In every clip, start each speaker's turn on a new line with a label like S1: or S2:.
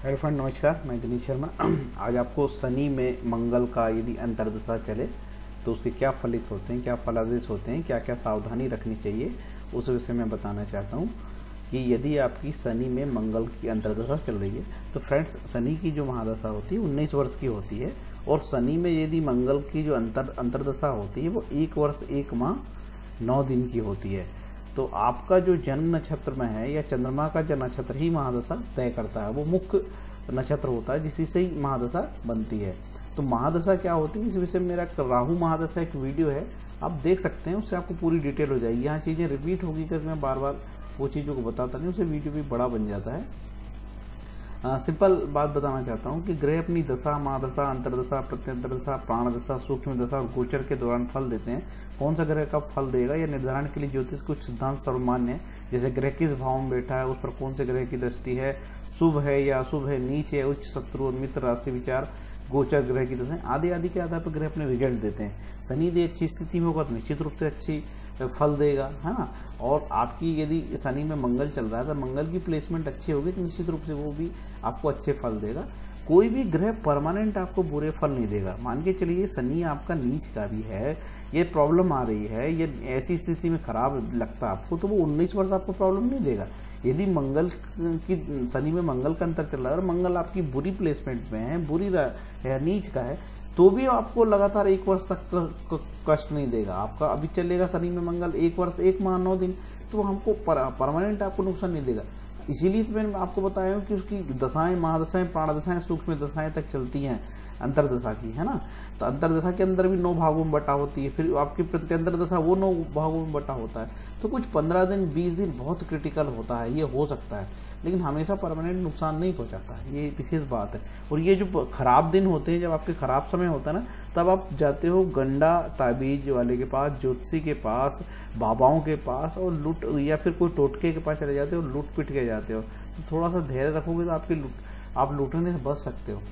S1: Hello friend, नमस्कार। मैं दिनेश शर्मा। आज आपको शनि में मंगल का यदि अंतर्दशा चले तो उसके क्या फलित होते हैं, क्या फलादेश होते हैं, क्या क्या सावधानी रखनी चाहिए, उस विषय में बताना चाहता हूँ कि यदि आपकी शनि में मंगल की अंतर्दशा चल रही है तो फ्रेंड्स, शनि की जो महादशा होती है 19 वर्ष की होती है और शनि में यदि मंगल की जो अंतर्दशा होती है वो 1 वर्ष 1 माह 9 दिन की होती है। तो आपका जो जन्म नक्षत्र में है या चंद्रमा का जो नक्षत्र ही महादशा तय करता है, वो मुख्य नक्षत्र होता है जिसी से ही महादशा बनती है। तो महादशा क्या होती है, इस विषय में मेरा राहु महादशा एक वीडियो है, आप देख सकते हैं, उससे आपको पूरी डिटेल हो जाएगी। यहाँ चीज़ें रिपीट होगी क्योंकि मैं बार बार वो चीज़ों को बताता नहीं, उससे वीडियो भी बड़ा बन जाता है। सिंपल बात बताना चाहता हूँ कि ग्रह अपनी दशा, महादशा, अंतर्दशा, प्रत्यंतरदशा, प्राणदशा, सूक्ष्म दशा और गोचर के दौरान फल देते हैं। कौन सा ग्रह का फल देगा यह निर्धारण के लिए ज्योतिष कुछ सिद्धांत सर्वमान्य है। जैसे ग्रह किस भाव में बैठा है, उस पर कौन से ग्रह की दृष्टि है, शुभ है या अशुभ है, नीच है, उच्च, शत्रु और मित्र, राशि विचार, गोचर ग्रह की दशा आदि आदि के आधार पर ग्रह अपने रिजल्ट देते हैं। शनि देव अच्छी स्थिति में होगा तो निश्चित रूप से अच्छी फल देगा, है ना। और आपकी यदि शनि में मंगल चल रहा है तो मंगल की प्लेसमेंट अच्छी होगी तो निश्चित रूप से वो भी आपको अच्छे फल देगा। कोई भी ग्रह परमानेंट आपको बुरे फल नहीं देगा। मान के चलिए शनि आपका नीच का भी है, ये प्रॉब्लम आ रही है, ये ऐसी स्थिति में खराब लगता है आपको, तो वो 19 वर्ष आपको प्रॉब्लम नहीं देगा। यदि मंगल की शनि में मंगल का अंतर चल रहा है और मंगल आपकी बुरी प्लेसमेंट में है, बुरी है, नीच का है, तो भी आपको लगातार 1 वर्ष तक कष्ट नहीं देगा। आपका अभी चलेगा शनि में मंगल 1 वर्ष 1 माह 9 दिन, तो हमको परमानेंट आपको नुकसान नहीं देगा। इसीलिए मैंने आपको बताया हूँ कि उसकी दशाएं, महादशाएं, प्राणदशाएं, सूक्ष्म दशाएं तक चलती हैं अंतर्दशा की, है ना। तो अंतर्दशा के अंदर भी 9 भागों में बटा होती है, फिर आपकी प्रत्यंतरदशा वो 9 भागों में बटा होता है। तो कुछ 15 दिन 20 दिन बहुत क्रिटिकल होता है, ये हो सकता है, लेकिन हमेशा परमानेंट नुकसान नहीं पहुंचाता है, ये विशेष बात है। और ये जो खराब दिन होते हैं, जब आपके खराब समय होता है ना, तब आप जाते हो गंडा ताबीज वाले के पास, ज्योतिषी के पास, बाबाओं के पास और लूट, या फिर कोई टोटके के पास चले जाते हो, लूट पिट के जाते हो। तो थोड़ा सा धैर्य रखोगे तो आप लूटने से बच सकते हो।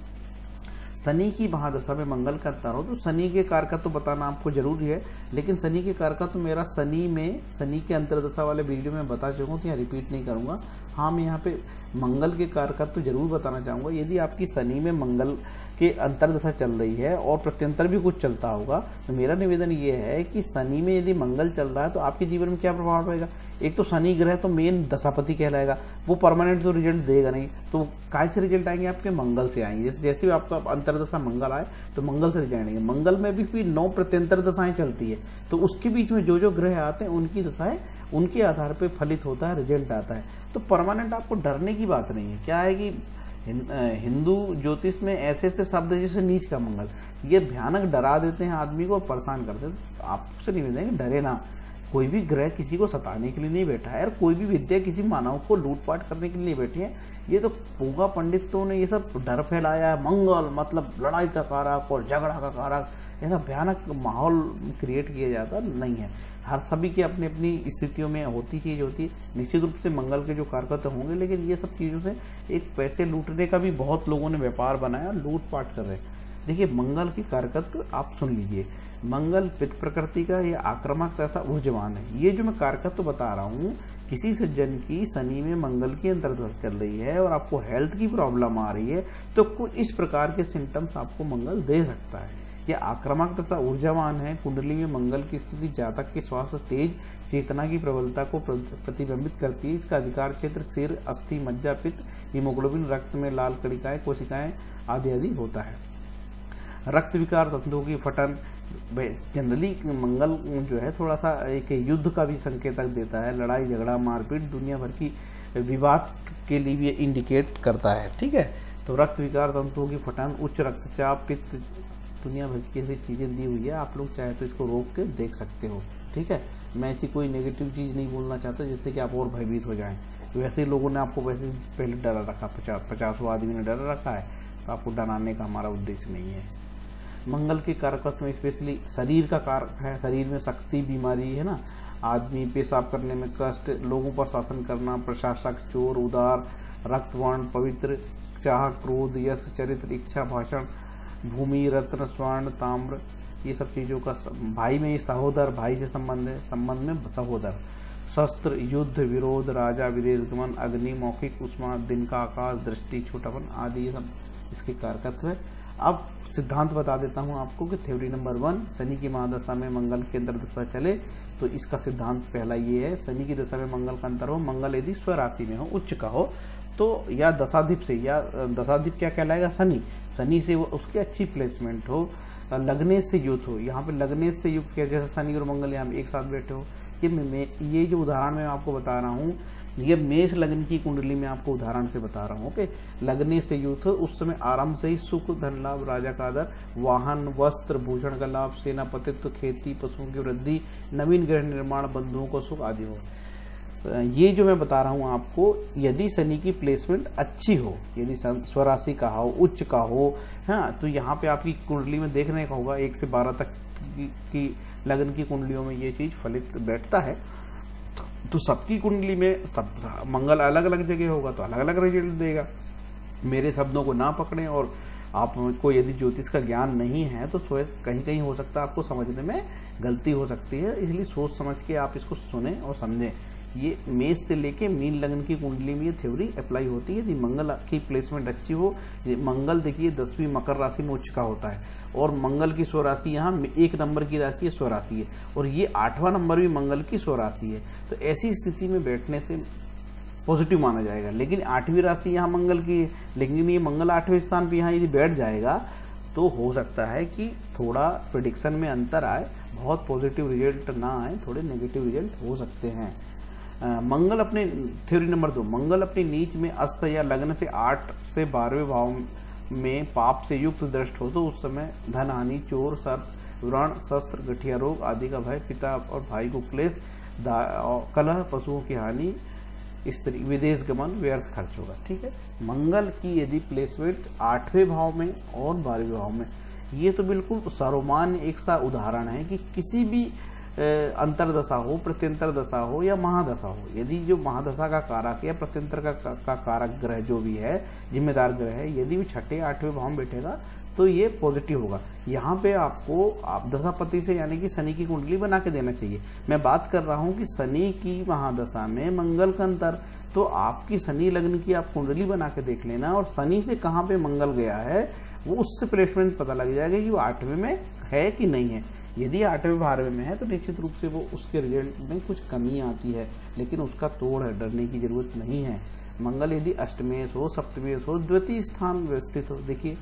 S1: शनि की महादशा में मंगल का अंतर हो तो शनि के कारक तो बताना आपको जरूरी है, लेकिन शनि के कारक तो मेरा शनि के अंतर्दशा वाले वीडियो में बता चुका हूँ, तो यहाँ रिपीट नहीं करूंगा। हाँ, मैं यहाँ पे मंगल के कारक तो जरूर बताना चाहूंगा। यदि आपकी शनि में मंगल के अंतर्दशा चल रही है और प्रत्यंतर भी कुछ चलता होगा, तो मेरा निवेदन ये है कि शनि में यदि मंगल चल रहा है तो आपके जीवन में क्या प्रभाव पड़ेगा। एक तो शनि ग्रह तो मेन दशापति कहलाएगा, वो परमानेंट तो रिजल्ट देगा नहीं, तो काय से रिजल्ट आएंगे, आपके मंगल से आएंगे। जैसे भी आपका अंतर्दशा मंगल आए तो मंगल से रिजल्ट आएंगे। मंगल में भी फिर 9 प्रत्यंतर दशाएं चलती है, तो उसके बीच में जो जो ग्रह आते हैं उनकी दशाएं, उनके आधार पर फलित होता है, रिजल्ट आता है। तो परमानेंट आपको डरने की बात नहीं है। क्या है कि हिंदू ज्योतिष में ऐसे ऐसे शब्द जैसे नीच का मंगल, ये भयानक डरा देते हैं आदमी को, परेशान करते हैं। तो आपसे निवेदन है कि डरे ना। कोई भी ग्रह किसी को सताने के लिए नहीं बैठा है, और कोई भी विद्या किसी मानव को लूटपाट करने के लिए नहीं बैठी है। ये तो पूगा पंडितों ने ये सब डर फैलाया है, मंगल मतलब लड़ाई का कारक और झगड़ा का कारक, ऐसा भयानक माहौल क्रिएट किया जाता नहीं है। हर सभी की अपनी अपनी स्थितियों में होती चीज होती है। निश्चित रूप से मंगल के जो कारक तो होंगे, लेकिन ये सब चीजों से एक पैसे लूटने का भी बहुत लोगों ने व्यापार बनाया, लूटपाट कर रहे हैं। देखिए, मंगल की कारकत्व आप सुन लीजिए। मंगल पित्त प्रकृति का, ये आक्रामक तथा ऊर्जवान है। ये जो मैं कारकत्व बता रहा हूँ, किसी सज्जन की शनि में मंगल की अंतर्दशा चल रही है और आपको हेल्थ की प्रॉब्लम आ रही है, तो कुछ इस प्रकार के सिम्टम्स आपको मंगल दे सकता है। यह आक्रामक तथा ऊर्जावान है। कुंडली में मंगल की स्थिति जातक के स्वास्थ्य, तेज चेतना की प्रबलता को प्रतिबिंबित करती है। इसका अधिकार क्षेत्र सिर, अस्थि, मज्जा, पित्त, हीमोग्लोबिन, रक्त में लाल कणिकाएं, कोशिकाएं आदि आदि होता है। रक्त विकार, तंतुओं की फटन, जनरली मंगल जो है थोड़ा सा एक युद्ध का भी संकेतक देता है। लड़ाई झगड़ा, मारपीट, दुनिया भर की विवाद के लिए भी इंडिकेट करता है। ठीक है, तो रक्त विकार, तंतुओं की फटन, उच्च रक्तचाप, पित्त, दुनिया भर की ऐसी चीजें दी हुई है। आप लोग चाहे तो इसको रोक के देख सकते हो। ठीक है, मैं ऐसी कोई नेगेटिव चीज नहीं बोलना चाहता जिससे कि आप और भयभीत हो जाएं। तो वैसे ही लोगों ने आपको वैसे पहले डरा रखा, 50 आदमी ने डरा रखा है, तो आपको डराने का हमारा उद्देश्य नहीं है। मंगल के कारक में स्पेशली शरीर का कारक है। शरीर में शक्ति, बीमारी, है ना, आदमी पेशाब करने में कष्ट, लोगों पर शासन करना, प्रशासक, चोर, उदार, रक्तवर्ण, पवित्र, चाह, क्रोध, यश, चरित्र, इच्छा, भाषण, भूमि, रत्न, स्वर्ण, ताम्र, ये सब चीजों का। भाई में सहोदर, भाई से संबंध है, संबंध में सहोदर। शस्त्र, युद्ध, विरोध, राजा, विदेश गमन, अग्नि, मौखिक उष्मा, दिन का आकाश, दृष्टि, छोटापन आदि, ये सब इसके कारकत्व है। अब सिद्धांत बता देता हूं आपको कि थ्योरी नंबर 1, शनि की महादशा में मंगल की अंतर्दशा चले तो इसका सिद्धांत पहला ये है, शनि की दशा में मंगल का अंतर हो, मंगल यदि स्वराशि में हो, उच्च का हो, तो या दशाधिप से, या दशाधिप क्या कहलाएगा, शनि, शनि से वो उसकी अच्छी प्लेसमेंट हो, लग्नेश से युक्त हो। यहाँ पे लग्नेश से युक्त क्या, जैसे शनि और मंगल यहाँ एक साथ बैठे हो। ये जो उदाहरण मैं आपको बता रहा हूँ, ये मेष लग्न की कुंडली में आपको उदाहरण से बता रहा हूँ। ओके, लग्नेश से युक्त हो, उस समय आराम से ही सुख, धन लाभ, राजा का आदर, वाहन, वस्त्र, भूषण का लाभ, सेनापतित्व, खेती, पशुओं की वृद्धि, नवीन गृह निर्माण, बंधुओं को सुख आदि हो। ये जो मैं बता रहा हूं आपको, यदि शनि की प्लेसमेंट अच्छी हो, यदि स्वराशि का हो, उच्च का हो, हाँ, तो यहाँ पे आपकी कुंडली में देखने का होगा 1 से 12 तक की लगन की कुंडलियों में ये चीज फलित बैठता है। तो सबकी कुंडली में सब मंगल अलग अलग जगह होगा तो अलग अलग रिजल्ट देगा। मेरे शब्दों को ना पकड़ें, और आपको यदि ज्योतिष का ज्ञान नहीं है तो कहीं कहीं हो सकता है आपको समझने में गलती हो सकती है, इसलिए सोच समझ के आप इसको सुने और समझें। ये मेष से लेके मीन लग्न की कुंडली में ये थ्योरी अप्लाई होती है। यदि मंगल की प्लेसमेंट अच्छी हो, मंगल देखिए 10वीं मकर राशि में उच्च का होता है, और मंगल की स्वराशि यहाँ 1 नंबर की राशि है, स्वराशि है, और ये 8वां नंबर भी मंगल की स्वराशि है। तो ऐसी स्थिति में बैठने से पॉजिटिव माना जाएगा। लेकिन 8वीं राशि यहाँ मंगल की है, लेकिन ये मंगल 8वें स्थान पर यहाँ यदि बैठ जाएगा तो हो सकता है कि थोड़ा प्रेडिक्शन में अंतर आए, बहुत पॉजिटिव रिजल्ट ना आए, थोड़े नेगेटिव रिजल्ट हो सकते हैं। मंगल अपने थ्योरी नंबर 2, मंगल अपनी नीच में अस्त या लग्न से 8 से 12वें भाव में पाप से युक्त दृष्ट हो तो उस समय धन हानि, चोर, सर्प, व्रण, शस्त्र, गठिया रोग आदि का भय, पिता और भाई को क्लेश, कलह, पशुओं की हानि, स्त्री, विदेश गमन, व्यर्थ खर्च होगा। ठीक है, मंगल की यदि प्लेसमेंट 8वें भाव में और 12वें भाव में, ये तो बिल्कुल सर्वमान्य एक सा उदाहरण है कि किसी भी अंतरदशा हो, प्रत्यंतर दशा हो या महादशा हो, यदि जो महादशा का कारक या प्रत्यंतर का कारक ग्रह जो भी है, जिम्मेदार ग्रह है, यदि वो 6, 8वें भाव में बैठेगा तो ये पॉजिटिव होगा। यहाँ पे आपको आप दशापति से यानी कि शनि की कुंडली बना के देना चाहिए। मैं बात कर रहा हूँ कि शनि की महादशा में मंगल का अंतर, तो आपकी शनि लग्न की आप कुंडली बना के देख लेना, और शनि से कहाँ पे मंगल गया है वो उससे प्लेसमेंट पता लग जाएगा कि वो 8वें में है कि नहीं है। यदि 8वें 12वें में है तो निश्चित रूप से वो उसके रिजल्ट में कुछ कमी आती है, लेकिन उसका तोड़ है, डरने की जरूरत नहीं है। मंगल यदि अष्टमेश हो, सप्तमेश हो, द्वितीय स्थान व्यवस्थित हो, देखिए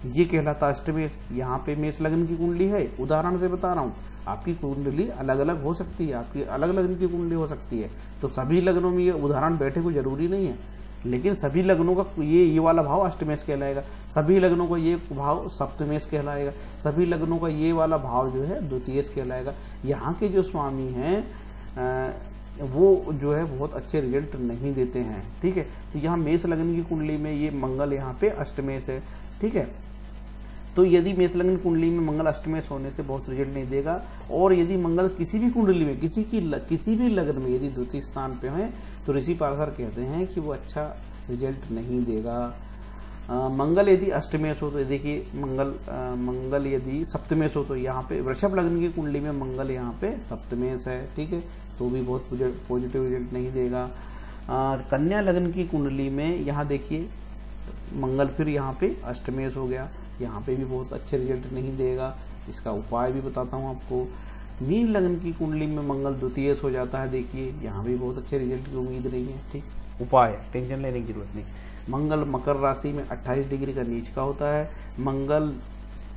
S1: ये कहलाता अष्टमेश। यहाँ पे मेष लग्न की कुंडली है, उदाहरण से बता रहा हूँ, आपकी कुंडली अलग अलग हो सकती है, आपकी अलग लग्न की कुंडली हो सकती है, तो सभी लग्नों में ये उदाहरण बैठे को जरूरी नहीं है। लेकिन सभी लग्नों का ये वाला भाव अष्टमेश कहलाएगा, सभी लग्नों का ये भाव सप्तमेश कहलाएगा, सभी लग्नों का ये वाला भाव जो है द्वितीयेश कहलाएगा। यहाँ के जो स्वामी हैं वो जो है बहुत अच्छे रिजल्ट नहीं देते हैं। ठीक है, तो यहाँ मेष लग्न की कुंडली में ये मंगल यहाँ पे अष्टमेश है। ठीक है, तो यदि मेष लग्न कुंडली में मंगल अष्टमेश होने से बहुत रिजल्ट नहीं देगा, और यदि मंगल किसी भी कुंडली में किसी भी लग्न में यदि द्वितीय स्थान पे है तो ऋषि पारसर कहते हैं कि वो अच्छा रिजल्ट नहीं देगा। मंगल यदि अष्टमेश हो तो देखिए मंगल यदि सप्तमेश हो तो यहाँ पे वृषभ लग्न की कुंडली में मंगल यहाँ पे सप्तमेश है। ठीक है, तो भी बहुत पॉजिटिव रिजल्ट नहीं देगा। कन्या लग्न की कुंडली में यहाँ देखिए मंगल फिर यहाँ पे अष्टमेश हो गया, यहाँ पे भी बहुत अच्छे रिजल्ट नहीं देगा। इसका उपाय भी बताता हूँ आपको। मीन लग्न की कुंडली में मंगल द्वितीयेश हो जाता है, देखिए यहाँ भी बहुत अच्छे रिजल्ट की उम्मीद नहीं है। ठीक, उपाय है, टेंशन लेने की जरूरत नहीं। मंगल मकर राशि में 28 डिग्री का नीच का होता है, मंगल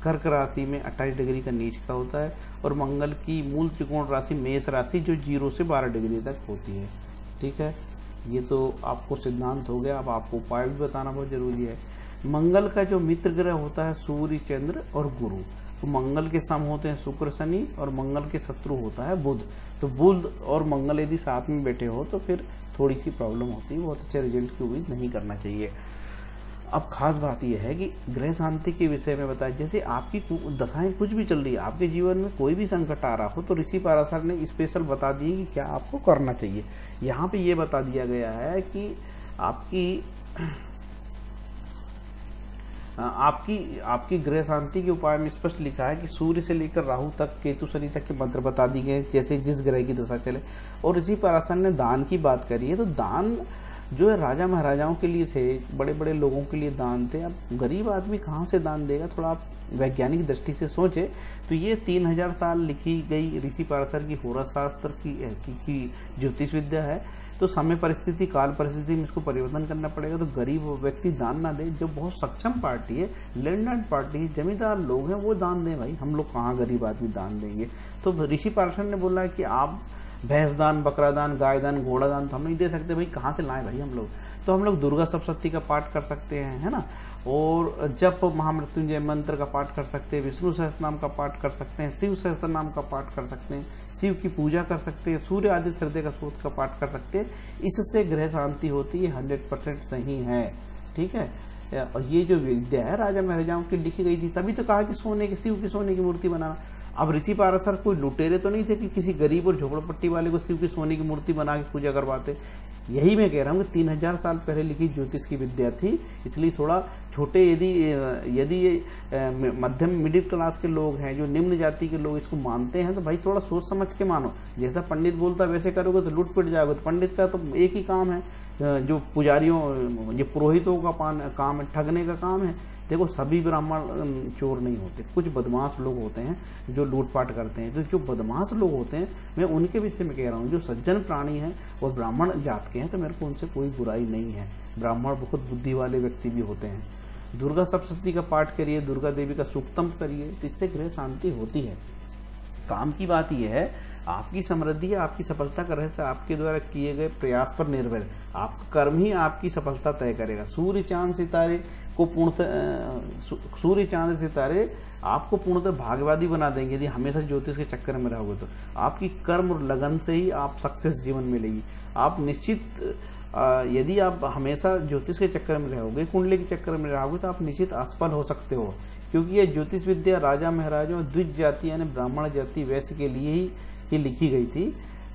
S1: कर्क राशि में 28 डिग्री का नीच का होता है, और मंगल की मूल त्रिकोण राशि मेष राशि जो 0 से 12 डिग्री तक होती है। ठीक है, ये तो आपको सिद्धांत हो गया। अब आपको उपाय भी बताना बहुत जरूरी है। मंगल का जो मित्र ग्रह होता है सूर्य, चंद्र और गुरु, तो मंगल के सम होते हैं शुक्र, शनि, और मंगल के शत्रु होता है बुध। तो बुध और मंगल यदि साथ में बैठे हो तो फिर थोड़ी सी प्रॉब्लम होती है, बहुत अच्छे रिजल्ट की उम्मीद नहीं करना चाहिए। अब खास बात यह है कि ग्रह शांति के विषय में बताया, जैसे आपकी दशाएं कुछ भी चल रही है, आपके जीवन में कोई भी संकट आ रहा हो तो ऋषि पाराशर ने स्पेशल बता दिए कि क्या आपको करना चाहिए। यहाँ पे ये बता दिया गया है कि आपकी आपकी ग्रह शांति के उपाय में स्पष्ट लिखा है कि सूर्य से लेकर राहु तक, केतु शनि तक के मंत्र बता दिए गए, जैसे जिस ग्रह की दशा चले। और ऋषि पराशर ने दान की बात करी है, तो दान जो है राजा महाराजाओं के लिए थे, बड़े बड़े लोगों के लिए दान थे। अब गरीब आदमी कहाँ से दान देगा, थोड़ा आप वैज्ञानिक दृष्टि से सोचे तो ये 3000 साल लिखी गई ऋषि पराशर की होरा शास्त्र की ज्योतिष विद्या है। तो समय परिस्थिति, काल परिस्थिति में इसको परिवर्तन करना पड़ेगा। तो गरीब व्यक्ति दान ना दे, जो बहुत सक्षम पार्टी है, लैंडलैंड पार्टी है, जमींदार लोग हैं, वो दान दें भाई। हम लोग कहाँ गरीब आदमी दान देंगे। तो ऋषि पराशर ने बोला कि आप भैंस दान, बकरा दान, गाय दान, घोड़ा दान तो हम नहीं दे सकते भाई, कहाँ से लाएं भाई हम लोग। तो हम लोग दुर्गा सप्तशती का पाठ कर सकते हैं, है ना, और जप महामृत्युंजय मंत्र का पाठ कर सकते हैं, विष्णु सहस्त्र नाम का पाठ कर सकते हैं, शिव सहस्त्र नाम का पाठ कर सकते हैं, शिव की पूजा कर सकते हैं, सूर्य आदित्य हृदय का स्तोत्र का पाठ कर सकते हैं। इससे ग्रह शांति होती है, 100% सही है, ठीक है। और ये जो विद्या है राजा महाराजाओं की लिखी गई थी, तभी तो कहा कि शिव की सोने की मूर्ति बनाना। अब ऋषि पराशर कोई लुटेरे तो नहीं थे कि किसी गरीब और झोपड़पट्टी वाले को शिव की सोने की मूर्ति बना के पूजा करवाते। यही मैं कह रहा हूँ कि 3000 साल पहले लिखी ज्योतिष की विद्या थी, इसलिए थोड़ा छोटे, यदि मध्यम मिडिल क्लास के लोग हैं, जो निम्न जाति के लोग इसको मानते हैं, तो भाई थोड़ा सोच समझ के मानो। जैसा पंडित बोलता वैसे करोगे तो लूट पिट जाओगे। तो पंडित का तो एक ही काम है, जो पुजारियों, जो पुरोहितों का काम है, ठगने का काम है। देखो सभी ब्राह्मण चोर नहीं होते, कुछ बदमाश लोग होते हैं जो लूटपाट करते हैं। तो जो बदमाश लोग होते हैं, मैं उनके विषय में कह रहा हूँ। जो सज्जन प्राणी हैं और ब्राह्मण जात के हैं, तो मेरे को उनसे कोई बुराई नहीं है। ब्राह्मण बहुत बुद्धि वाले व्यक्ति भी होते हैं। दुर्गा सप्तशती का पाठ करिए, दुर्गा देवी का सूक्तम करिए, तो इससे गृह शांति होती है। काम की बात यह है, आपकी समृद्धि है, आपकी सफलता का रहस्य आपके द्वारा किए गए प्रयास पर निर्भर है। आपका कर्म ही आपकी सफलता तय करेगा। सूर्य चांद सितारे आपको पूर्णतः भाग्यवादी बना देंगे यदि हमेशा ज्योतिष के चक्कर में रहोगे। तो आपकी कर्म और लगन से ही आप सक्सेस जीवन मिलेगी। आप निश्चित यदि आप हमेशा ज्योतिष के चक्कर में रहोगे, कुंडली के चक्कर में रहोगे, तो आप निश्चित असफल हो सकते हो। क्योंकि ये ज्योतिष विद्या राजा महाराजों, द्विज जाति यानी ब्राह्मण जाति वैश्य के लिए ही लिखी गई थी।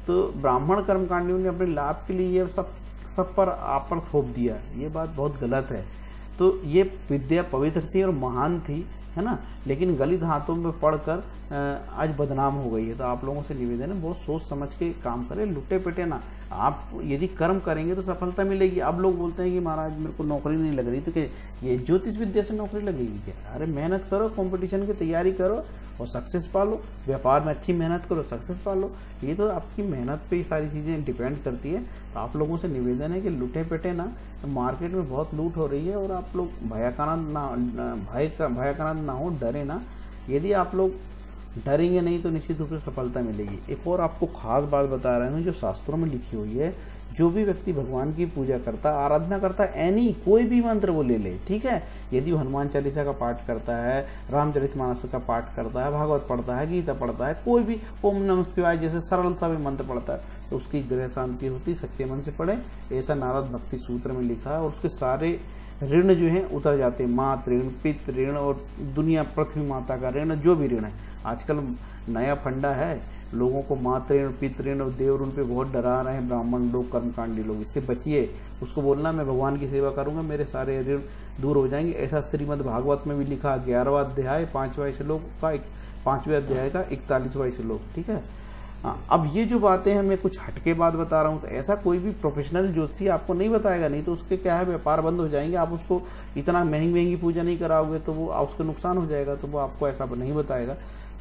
S1: तो ब्राह्मण कर्मकांडियों ने अपने लाभ के लिए ये सब पर आप पर थोप दिया। ये बात बहुत गलत है। तो ये विद्या पवित्र थी और महान थी, है ना, लेकिन गलित हाथों में पढ़कर आज बदनाम हो गई है। तो आप लोगों से निवेदन है, बहुत सोच समझ के काम करें, लुटे पिटे ना। आप यदि कर्म करेंगे तो सफलता मिलेगी। अब लोग बोलते हैं कि महाराज मेरे को नौकरी नहीं लग रही, तो क्या ये ज्योतिष विद्या से नौकरी लगेगी क्या? अरे मेहनत करो, कंपटीशन की तैयारी करो और सक्सेस पालो। व्यापार में अच्छी मेहनत करो, सक्सेस पालो। ये तो आपकी मेहनत पे ही सारी चीजें डिपेंड करती है। तो आप लोगों से निवेदन है कि लुटे पिटे ना। मार्केट में बहुत लूट हो रही है और आप लोग भयाक्रांत ना हो, डरे ना। यदि आप लोग डरेंगे नहीं तो निश्चित रूप से सफलता मिलेगी। एक और आपको खास बात बता रहे हैं जो शास्त्रों में लिखी हुई है। जो भी व्यक्ति भगवान की पूजा करता, आराधना करता, कोई भी मंत्र वो ले ले, ठीक है। यदि वो हनुमान चालीसा का पाठ करता है, रामचरितमानस का पाठ करता है, भागवत पढ़ता है, गीता पढ़ता है, कोई भी ओम नमः शिवाय जैसे सरल सा भी मंत्र पढ़ता है, तो उसकी ग्रह शांति होती। सच्चे मन से पढ़े, ऐसा नारद भक्ति सूत्र में लिखा है। और उसके सारे ऋण जो है उतर जाते हैं। मात ऋण, पितृ ऋण और दुनिया पृथ्वी माता का ऋण, जो भी ऋण है। आजकल नया फंडा है, लोगों को मात ऋण, पितृ ऋण और देव ऋण पे बहुत डरा रहे हैं ब्राह्मण लोग, कर्मकांडी लोग। इससे बचिए। उसको बोलना मैं भगवान की सेवा करूंगा, मेरे सारे ऋण दूर हो जाएंगे। ऐसा श्रीमद् भागवत में भी लिखा, 11वां अध्याय 5वें श्लोक का 5वें अध्याय का 41वां श्लोक, ठीक है। अब ये जो बातें हैं मैं कुछ हटके बात बता रहा हूँ, तो ऐसा कोई भी प्रोफेशनल ज्योतिषी आपको नहीं बताएगा। नहीं तो उसके क्या है, व्यापार बंद हो जाएंगे। आप उसको इतना महंगी पूजा नहीं कराओगे तो वो उसको नुकसान हो जाएगा। तो वो आपको ऐसा नहीं बताएगा।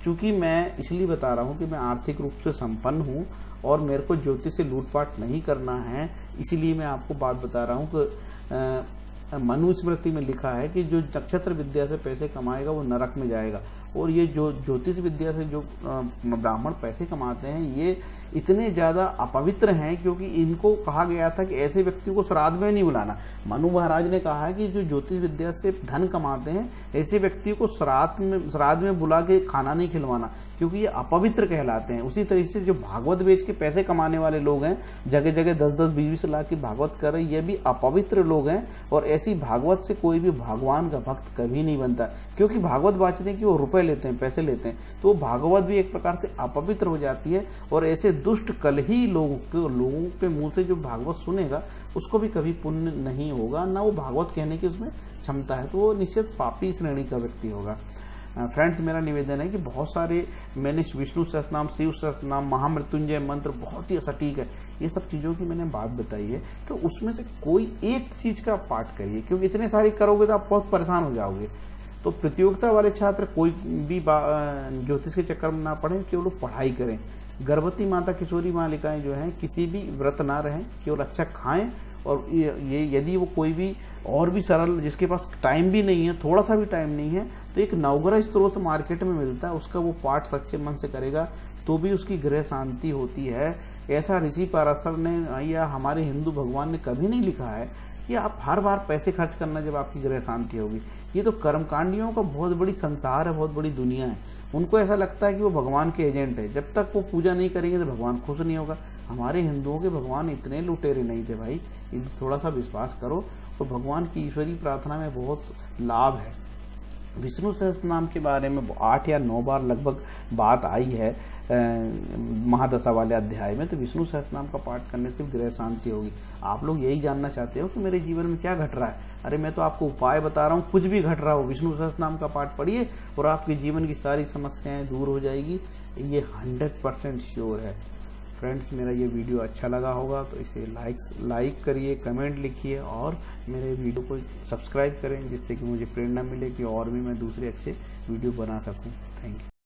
S1: चूंकि मैं इसलिए बता रहा हूँ कि मैं आर्थिक रूप से संपन्न हूँ और मेरे को ज्योतिष से लूटपाट नहीं करना है, इसीलिए मैं आपको बात बता रहा हूँ कि मनुस्मृति में लिखा है कि जो नक्षत्र विद्या से पैसे कमाएगा वो नरक में जाएगा। और ये जो ज्योतिष विद्या से जो ब्राह्मण पैसे कमाते हैं, ये इतने ज्यादा अपवित्र हैं, क्योंकि इनको कहा गया था कि ऐसे व्यक्तियों को श्राद्ध में नहीं बुलाना। मनु महाराज ने कहा है कि जो ज्योतिष विद्या से धन कमाते हैं, ऐसे व्यक्तियों को श्राद्ध में बुला के खाना नहीं खिलवाना, क्योंकि ये अपवित्र कहलाते हैं। उसी तरीके से जो भागवत बेच के पैसे कमाने वाले लोग हैं, जगह जगह 10-10 20-20 लाख की भागवत कर रहे हैं, ये भी अपवित्र लोग हैं। और ऐसी भागवत से कोई भी भगवान का भक्त कभी नहीं बनता, क्योंकि भागवत बांटने की वो रुपए लेते हैं, पैसे लेते हैं, तो वो भागवत भी एक प्रकार से अपवित्र हो जाती है। और ऐसे दुष्ट कल ही लोगों के मुंह से जो भागवत सुनेगा उसको भी कभी पुण्य नहीं होगा, ना वो भागवत कहने की उसमें क्षमता है, तो वो निश्चित पापी श्रेणी का व्यक्ति होगा। फ्रेंड्स, मेरा निवेदन है कि बहुत सारे मैंने विष्णु सहस्त्रनाम, शिव सहस्त्रनाम, महामृत्युंजय मंत्र बहुत ही सटीक है, ये सब चीज़ों की मैंने बात बताई है। तो उसमें से कोई एक चीज़ का पाठ करिए, क्योंकि इतने सारे करोगे तो आप बहुत परेशान हो जाओगे। तो प्रतियोगिता वाले छात्र कोई भी ज्योतिष के चक्कर में ना पड़े, केवल पढ़ाई करें। गर्भवती माता, किशोरी बालिकाएं जो हैं किसी भी व्रत ना रहें, केवल अच्छा खाएं। और ये यदि वो कोई भी और भी सरल, जिसके पास टाइम भी नहीं है, थोड़ा सा भी टाइम नहीं है, तो एक नवग्रह स्त्रोत मार्केट में मिलता है, उसका वो पाठ सच्चे मन से करेगा तो भी उसकी गृह शांति होती है। ऐसा ऋषि पराशर ने या हमारे हिंदू भगवान ने कभी नहीं लिखा है कि आप हर बार पैसे खर्च करना जब आपकी गृह शांति होगी। ये तो कर्मकांडियों का बहुत बड़ी संसार है, बहुत बड़ी दुनिया है। उनको ऐसा लगता है कि वो भगवान के एजेंट है, जब तक वो पूजा नहीं करेंगे तो भगवान खुश नहीं होगा। हमारे हिंदुओं के भगवान इतने लुटेरे नहीं थे भाई, थोड़ा सा विश्वास करो। तो भगवान की ईश्वरीय प्रार्थना में बहुत लाभ है। विष्णु सहस्त्रनाम के बारे में 8 या 9 बार लगभग बात आई है महादशा वाले अध्याय में। तो विष्णु सहस्त्रनाम का पाठ करने से गृह शांति होगी। आप लोग यही जानना चाहते हो कि मेरे जीवन में क्या घट रहा है, अरे मैं तो आपको उपाय बता रहा हूँ। कुछ भी घट रहा हो, विष्णु सहस्त्रनाम का पाठ पढ़िए और आपके जीवन की सारी समस्याएं दूर हो जाएगी, ये 100% श्योर है। फ्रेंड्स, मेरा ये वीडियो अच्छा लगा होगा तो इसे लाइक करिए, कमेंट लिखिए और मेरे वीडियो को सब्सक्राइब करें, जिससे कि मुझे प्रेरणा मिले कि और भी मैं दूसरे अच्छे वीडियो बना सकूं। Thank you.